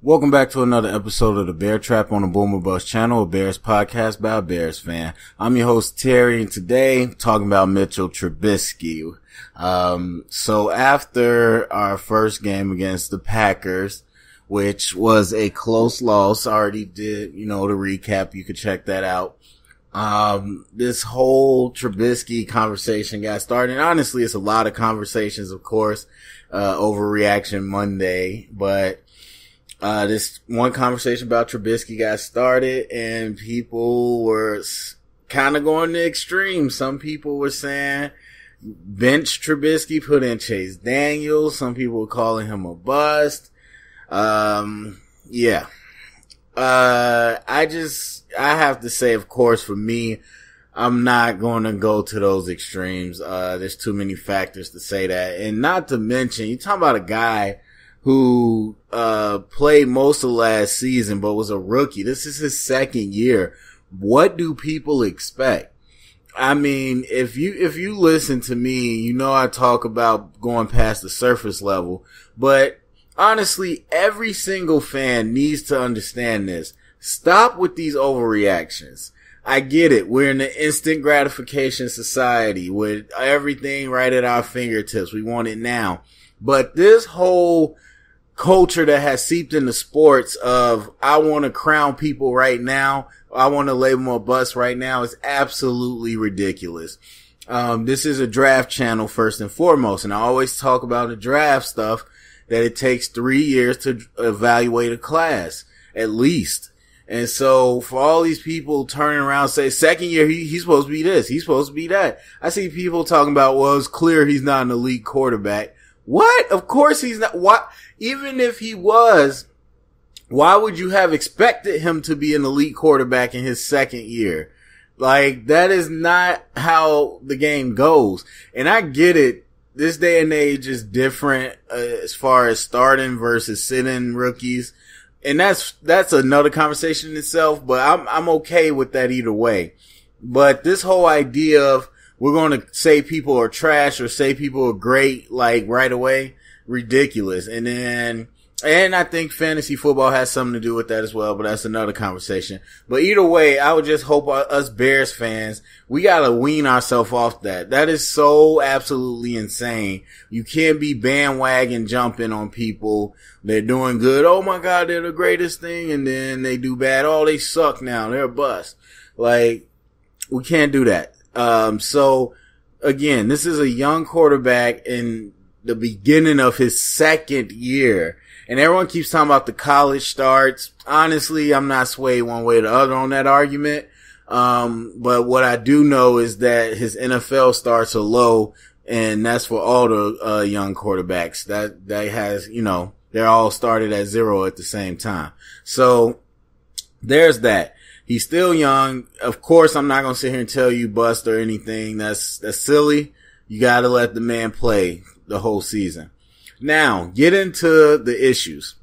Welcome back to another episode of the Bear Trap on the Boomer Bust channel, a Bears podcast by a Bears fan. I'm your host Terry, and today talking about Mitchell Trubisky. So after our first game against the Packers, which was a close loss, I already did, the recap. You could check that out. This whole Trubisky conversation got started. And honestly, it's a lot of conversations, of course, overreaction Monday, but this one conversation about Trubisky got started and people were kind of going to extremes. Some people were saying bench Trubisky, put in Chase Daniels. Some people were calling him a bust. I have to say, of course, for me, I'm not going to go to those extremes. There's too many factors to say that. And not to mention, you're talking about a guy who played most of last season but was a rookie. This is his second year. What do people expect? I mean, if you listen to me, I talk about going past the surface level, but honestly, every single fan needs to understand this. Stop with these overreactions. I get it. We're in an instant gratification society with everything right at our fingertips. We want it now. But this whole culture that has seeped into sports of I want to crown people right now, I want to label them a bust right now, is absolutely ridiculous. This is a draft channel first and foremost, and I always talk about the draft stuff, that it takes 3 years to evaluate a class, at least. And so for all these people turning around and say, second year, he's supposed to be this, he's supposed to be that. I see people talking about, well, it's clear he's not an elite quarterback. What? Of course he's not. What? Even if he was, why would you have expected him to be an elite quarterback in his second year? Like, that is not how the game goes. And I get it. This day and age is different as far as starting versus sitting rookies. And that's another conversation in itself, but I'm okay with that either way. But this whole idea of we're going to say people are trash or say people are great, like right away, ridiculous. And I think fantasy football has something to do with that as well, but that's another conversation. But either way, I would just hope us Bears fans, we gotta wean ourselves off that. That is so absolutely insane. You can't be bandwagon jumping on people. They're doing good. Oh my God, they're the greatest thing. And then they do bad. Oh, they suck now. They're a bust. Like, we can't do that. So again, this is a young quarterback in the beginning of his second year. And everyone keeps talking about the college starts. Honestly, I'm not swayed one way or the other on that argument. But what I do know is that his NFL starts are low, and that's for all the, young quarterbacks. That has, they're all started at 0 at the same time. So there's that. He's still young. Of course, I'm not going to sit here and tell you bust or anything. That's silly. You got to let the man play the whole season. Now, get into the issues.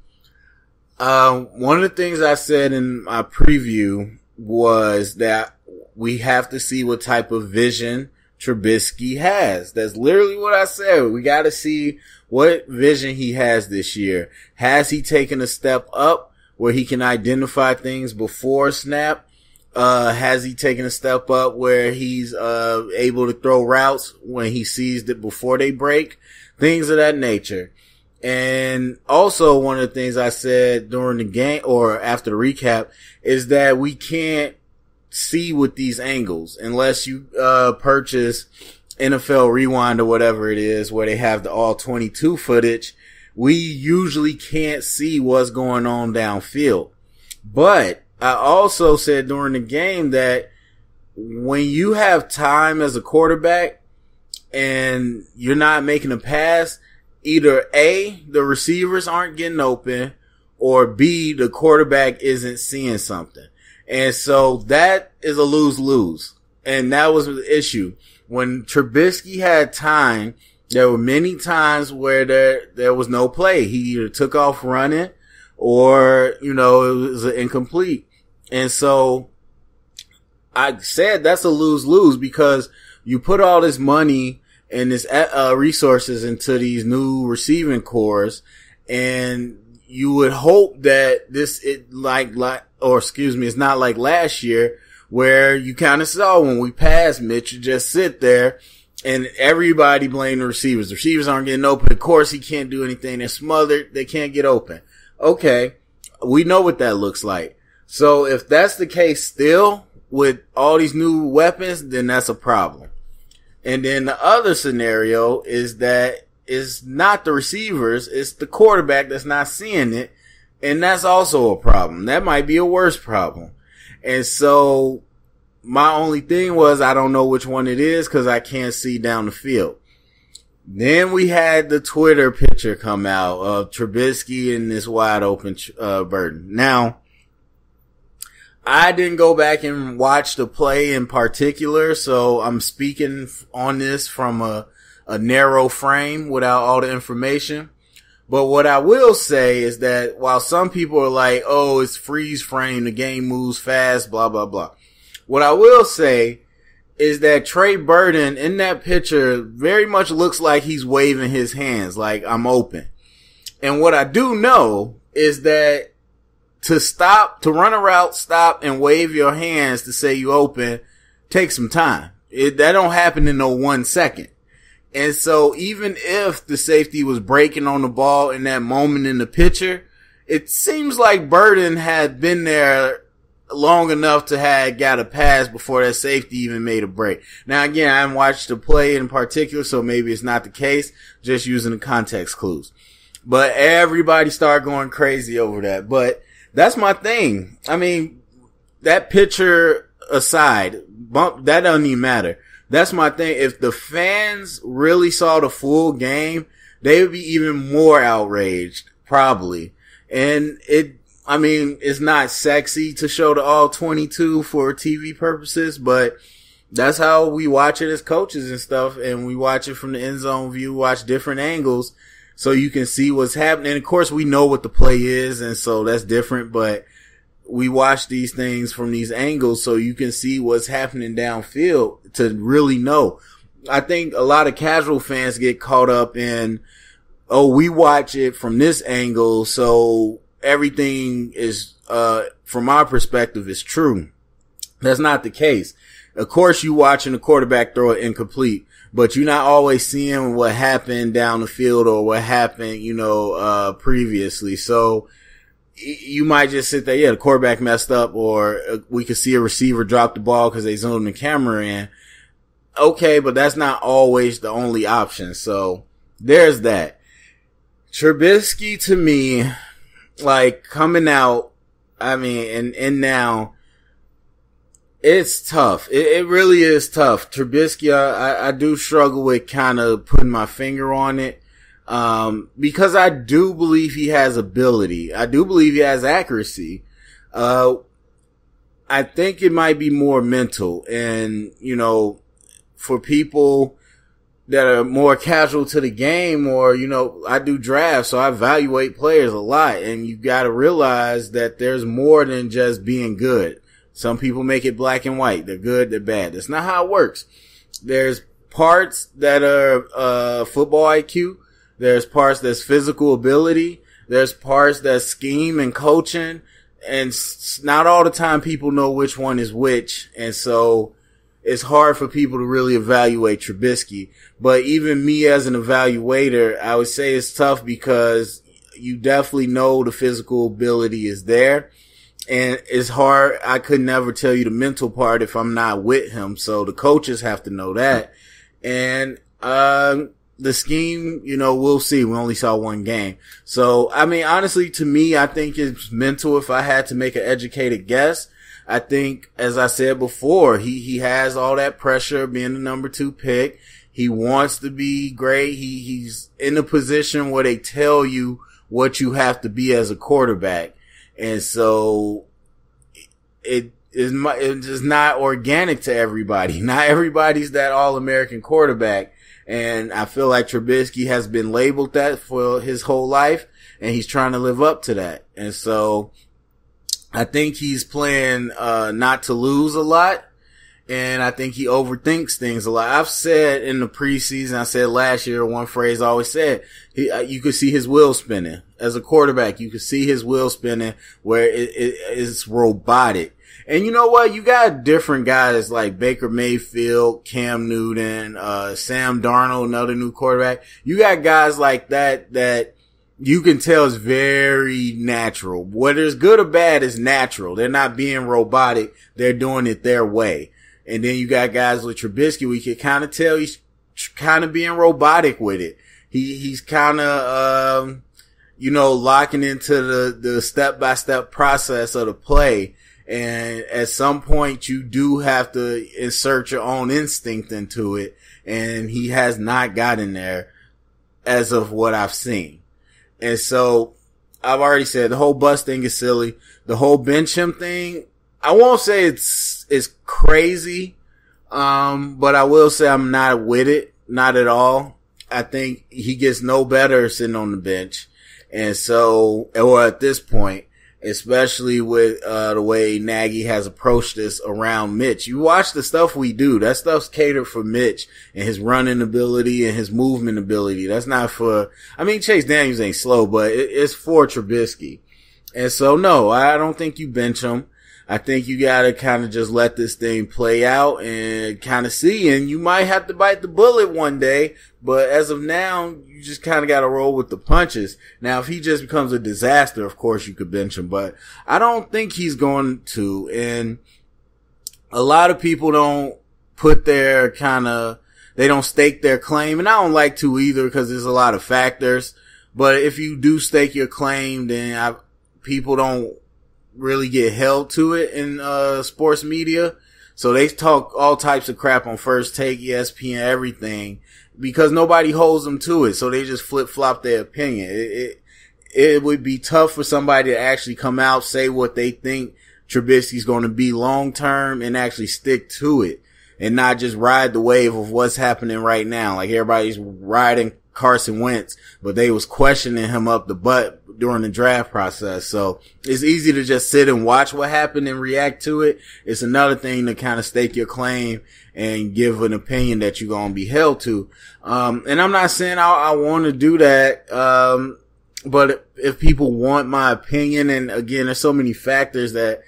One of the things I said in my preview was that we have to see what type of vision Trubisky has. That's literally what I said. We got to see what vision he has this year. Has he taken a step up where he can identify things before snap? Has he taken a step up where he's able to throw routes when he sees that before they break? Things of that nature. And also one of the things I said during the game or after the recap is that we can't see with these angles unless you purchase NFL Rewind or whatever it is where they have the all 22 footage. We usually can't see what's going on downfield. But I also said during the game that when you have time as a quarterback and you're not making a pass, either A, the receivers aren't getting open, or B, the quarterback isn't seeing something. And so that is a lose-lose. And that was the issue. When Trubisky had time, there were many times where there was no play. He either took off running or, it was incomplete. And so I said that's a lose-lose because you put all this money and this resources into these new receiving cores, and you would hope that it's not like last year where you kind of saw when we passed Mitch, you just sit there and everybody blamed the receivers. The receivers aren't getting open. Of course, he can't do anything. They're smothered. They can't get open. Okay. We know what that looks like. So if that's the case still with all these new weapons, then that's a problem. And then the other scenario is that it's not the receivers, it's the quarterback that's not seeing it. And that's also a problem. That might be a worse problem. And so my only thing was I don't know which one it is because I can't see down the field. Then we had the Twitter picture come out of Trubisky and this wide open Burton. Now, I didn't go back and watch the play in particular, so I'm speaking on this from a narrow frame without all the information. But what I will say is that while some people are like, oh, it's freeze frame, the game moves fast, blah, blah, blah. What I will say is that Trey Burton in that picture very much looks like he's waving his hands like I'm open. And what I do know is that to run a route, stop and wave your hands to say you open takes some time. That don't happen in no 1 second. And so even if the safety was breaking on the ball in that moment in the picture, it seems like Burton had been there long enough to have got a pass before that safety even made a break. Now again, I haven't watched the play in particular, so maybe it's not the case, just using the context clues. But everybody started going crazy over that. But that's my thing. I mean, that picture aside, that doesn't even matter. That's my thing. If the fans really saw the full game, they would be even more outraged, probably. And it's not sexy to show the all 22 for TV purposes, but that's how we watch it as coaches and stuff. And we watch it from the end zone view, watch different angles so you can see what's happening. And of course, we know what the play is, and so that's different, but we watch these things from these angles so you can see what's happening downfield to really know. I think a lot of casual fans get caught up in, oh, we watch it from this angle, so everything is, from our perspective, is true. That's not the case. Of course, you watching the quarterback throw it incomplete, but you're not always seeing what happened down the field or what happened, previously. So you might just sit there, yeah, the quarterback messed up, or we could see a receiver drop the ball because they zoomed the camera in. Okay, but that's not always the only option. So there's that. Trubisky, to me, like, coming out, and now, it's tough. It really is tough. Trubisky, I do struggle with kind of putting my finger on it. Because I do believe he has ability. I do believe he has accuracy. I think it might be more mental. And, for people that are more casual to the game, or, I do drafts, so I evaluate players a lot. And you gotta realize that there's more than just being good. Some people make it black and white. They're good, they're bad. That's not how it works. There's parts that are, football IQ. There's parts that's physical ability. There's parts that's scheme and coaching. And not all the time people know which one is which. And so it's hard for people to really evaluate Trubisky. But even me as an evaluator, I would say it's tough because you definitely know the physical ability is there. And it's hard. I could never tell you the mental part if I'm not with him. So the coaches have to know that. And, the scheme, we'll see. We only saw one game. So, honestly, to me, I think it's mental if I had to make an educated guess. I think, as I said before, he has all that pressure being the number 2 pick. He wants to be great. He's in a position where they tell you what you have to be as a quarterback. And so it is not organic to everybody. Not everybody's that all-American quarterback. And I feel like Trubisky has been labeled that for his whole life, and he's trying to live up to that. And so I think he's playing not to lose a lot. And I think he overthinks things a lot. I've said in the preseason, I said last year, one phrase I always said, you could see his wheel spinning. As a quarterback, you could see his wheel spinning where it's robotic. And you know what? You got different guys like Baker Mayfield, Cam Newton, Sam Darnold, another new quarterback. You got guys like that you can tell is very natural. Whether it's good or bad, it's natural. They're not being robotic. They're doing it their way. And then you got guys like Trubisky, we can kind of tell he's kind of being robotic with it. He's kind of, locking into the step-by-step process of the play. And at some point you do have to insert your own instinct into it. And he has not gotten there as of what I've seen. And so I've already said the whole bus thing is silly. The whole bench him thing, I won't say it's crazy. But I will say I'm not with it. Not at all. I think he gets no better sitting on the bench. And so, or at this point, especially with, the way Nagy has approached this around Mitch. You watch the stuff we do. That stuff's catered for Mitch and his running ability and his movement ability. That's not for, Chase Daniels ain't slow, but it's for Trubisky. And so no, I don't think you bench him. I think you gotta kind of just let this thing play out and kind of see, and you might have to bite the bullet one day, but as of now, you just kind of gotta roll with the punches. Now, if he just becomes a disaster, of course you could bench him, but I don't think he's going to, and a lot of people don't put their they don't stake their claim, and I don't like to either because there's a lot of factors, but if you do stake your claim, then people don't really get held to it in sports media. So they talk all types of crap on First Take, ESPN, everything, because nobody holds them to it. So they just flip-flop their opinion. It would be tough for somebody to actually come out, say what they think Trubisky's going to be long-term and actually stick to it and not just ride the wave of what's happening right now. Like everybody's riding Carson Wentz, but they was questioning him up the butt during the draft process. So it's easy to just sit and watch what happened and react to it. It's another thing to kind of stake your claim and give an opinion that you're going to be held to. And I'm not saying I want to do that. But if people want my opinion, and again, there's so many factors that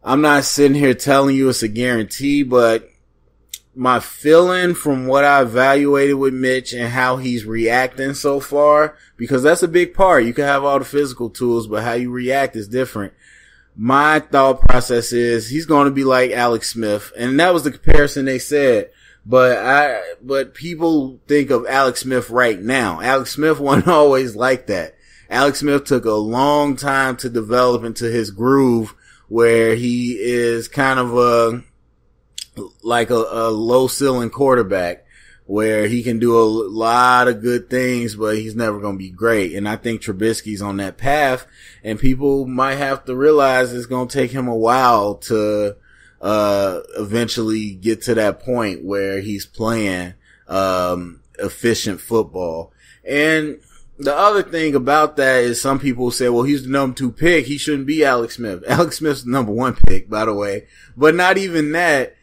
I'm not sitting here telling you it's a guarantee, but my feeling from what I evaluated with Mitch and how he's reacting so far, because that's a big part. You can have all the physical tools, but how you react is different. My thought process is he's going to be like Alex Smith. And that was the comparison they said. But people think of Alex Smith right now. Alex Smith wasn't always like that. Alex Smith took a long time to develop into his groove where he is kind of a low ceiling quarterback where he can do a lot of good things, but he's never going to be great. And I think Trubisky's on that path, and people might have to realize it's going to take him a while to eventually get to that point where he's playing efficient football. And the other thing about that is some people say, well, he's the number 2 pick. He shouldn't be Alex Smith. Alex Smith's the number 1 pick, by the way. But not even that.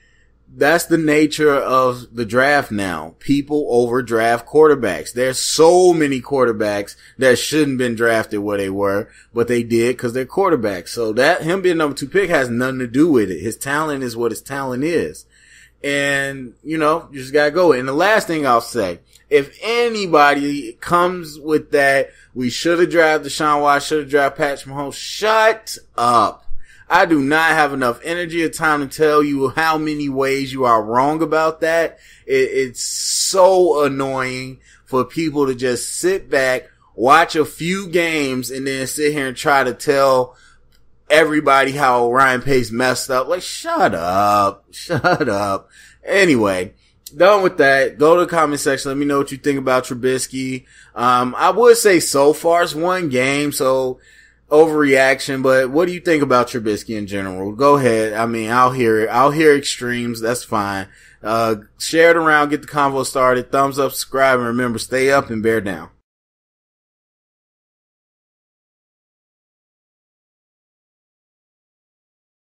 That's the nature of the draft now. People overdraft quarterbacks. There's so many quarterbacks that shouldn't been drafted where they were, but they did because they're quarterbacks. So that him being number 2 pick has nothing to do with it. His talent is what his talent is. And, you just gotta go. And the last thing I'll say, if anybody comes with that, we should have drafted Deshaun Watson, should have drafted Patrick Mahomes, shut up. I do not have enough energy or time to tell you how many ways you are wrong about that. It's so annoying for people to just sit back, watch a few games, and then sit here and try to tell everybody how Ryan Pace messed up. Like, shut up. Anyway, done with that. Go to the comment section. Let me know what you think about Trubisky. I would say so far it's one game, so overreaction, but what do you think about Trubisky in general? Go ahead. I'll hear it. I'll hear extremes. That's fine. Share it around. Get the convo started. Thumbs up, subscribe, and remember, stay up and bear down.